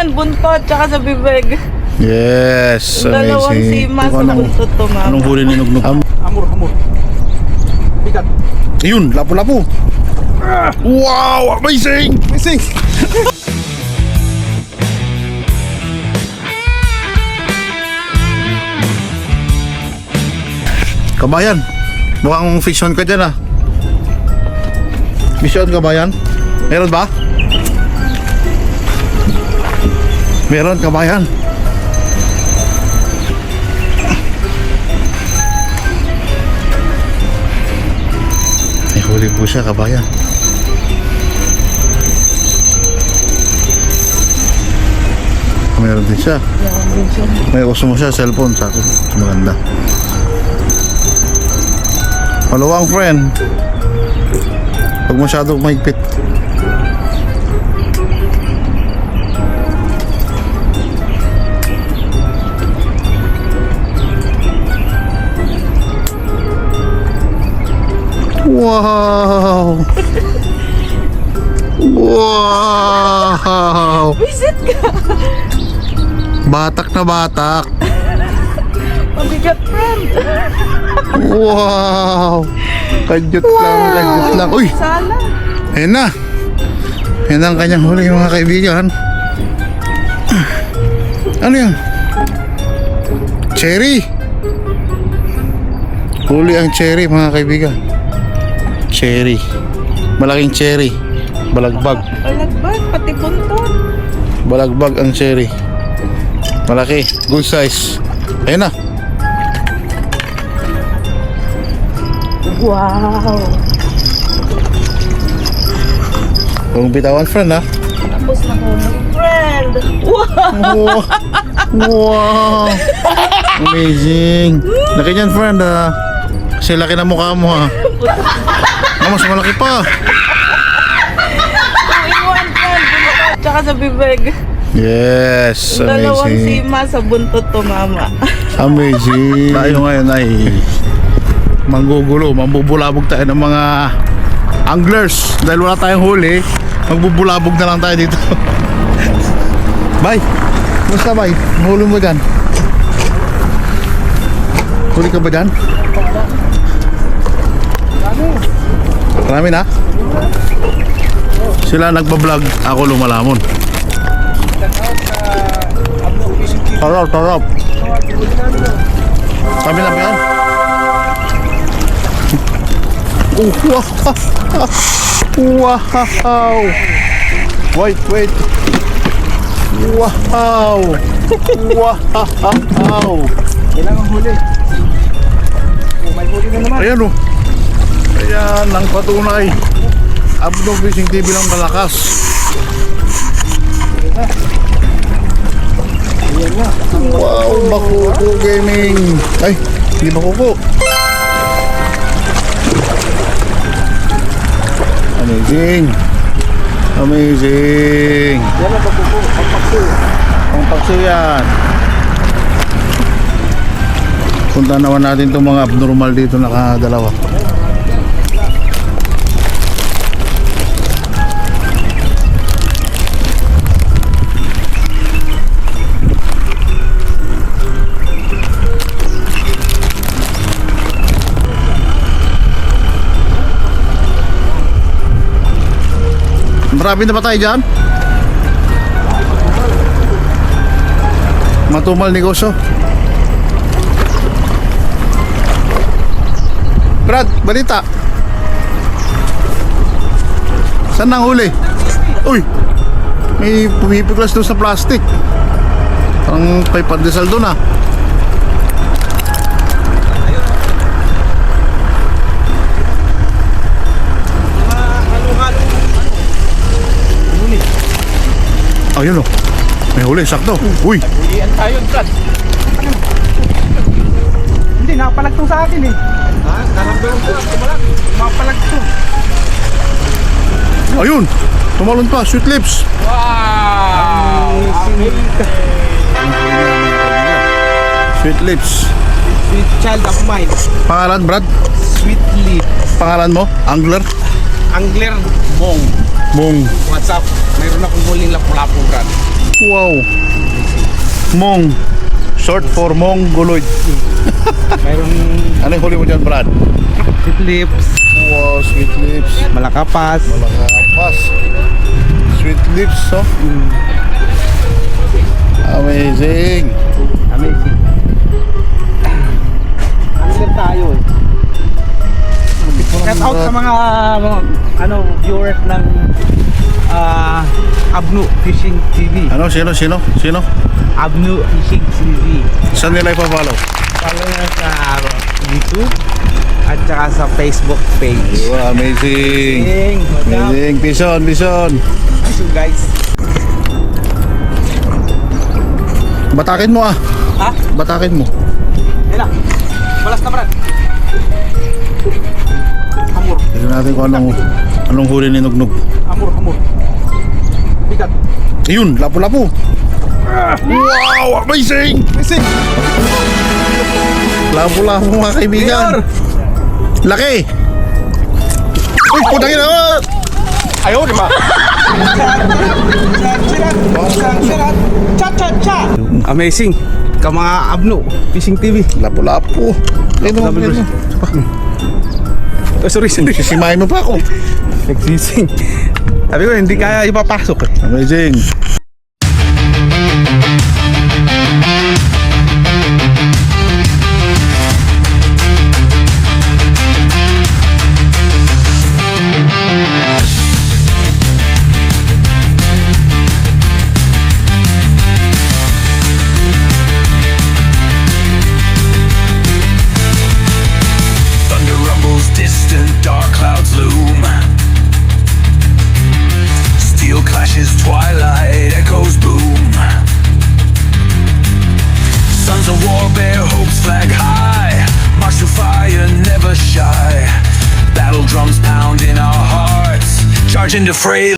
yan, buntot, tsaka sa bibig. Yes, Dalawang amazing. sima sa buntot to, mama. Anong huli ni Nugnug? Hamur. Bigat. Yun, lapu-lapu. Wow, amazing! Missing. Kabayan, mukhang fish on ka dyan ah. Fish on kabayan? Meron ba? Meron kabayan. May huli po siya kabayan. Meron din siya. May uso mo siya cellphone sa akin. Maganda. Maluwang friend. Huwag masyadong mahigpit. Wow! Wow! Visit ka! Batak na batak. Mabigat, friend. Wow! Kadyot lang. Uy! Sala. Ayan na. Ayan ang kanyang huli mga kaibigan. Ano yan? Cherry. Huli ang cherry mga kaibigan. Cherry. Malaking cherry. Balagbag. Balagbag, pati buntot. Balagbag ang cherry. Malaki. Good size. Ayan na. Wow. Huwag bitawan friend ha. Tapos na ko, friend. Wow. Wow. Wow. Amazing. Laki niyan friend ha. Kasi laki na mukha mo ha. Mas malaki pa. 2-in-1, friend. Buntot, tsaka sa bibig. Yes. Dalawang Amazing. sima sa buntot to, mama. Amazing. Tayo ngayon ay manggugulo. Mambubulabog tayo ng mga anglers. Dahil wala tayong huli, magbubulabog na lang tayo dito. Bye. Musta bye? Huli mo dyan? Huli ka ba dyan? Marami na? Sila nagbablog, ako lumalamon. Tarap. Kami na ba yan? Wow! Wait. Wow! Kailangan huli. May huli na naman. Ayan o. Ayan ang patunay. Abdong Fishing TV lang malakas. Ayan na. Wow! Bakuko Gaming. Ay, hindi bakuko. Amazing. Yan ang pagkuko. Pagpakso. Ang pakso yan. Punta naman natin itong mga abnormal dito nakadalawa. Marami na ba tayo dyan? Matumal negosyo. Brad, balita. Saan nang huli? Uy, may pumipiglas doon sa plastic. Parang may pandesal doon ah. Ayun o. May huli, sakto. Uy. Hulian tayo, Brad. Hindi, nakapalag to sa akin eh. Ha? Naramdaman ko. Nakapalag to. Ayun. Tumalon pa, sweet lips. Wow! Sweet lips. Sweet child of mine. Pangalan, Brad? Sweet lip. Pangalan mo? Angler? Angler Mong. Mong. What's up? Mayroon akong huling lapu-lapu, Brad. Wow. Mong. Short for Mongoloid. Mayroong Ano yung huli mo dyan, Brad? sweet lips, Wow, sweet lips. malakapas. Malakapas. Sweet lips, oh. Amazing. Amazing. Answer tayo eh. Shout out sa mga viewers ng Abnu Fishing TV. Ano, sino? Abnu Fishing TV. Saan nila ipapalaw? Follow na sa YouTube at saka sa Facebook page. Wow, amazing. Amazing. Bison. So guys. Batakin mo ah. Ha? Batakin mo. Yan lang. Balas na Brad. Amur. Tignan natin kung anong huli ni Nugnog. Amur. Bigat. Ayun, lapu-lapu. Wow, amazing. Missing. Lapu-lapu mga kaibigan. Mayor. Laki. Uy, putangin na. Ayaw, di ba? Cha. Amazing. Ka mga Abnu Fishing TV. Lapu-lapu. Ayun mo. Oh, sorry. Sisimahin mo pa ako. Nagsising. Sabi ko, hindi kaya ipapasok eh. Amazing. Thunder rumbles distant, dark clouds loom. Steel clashes, twilight echoes boom. Sons of war bear hopes flag high. March to fire, never shy. Battle drums pound in our hearts. Charge into fray.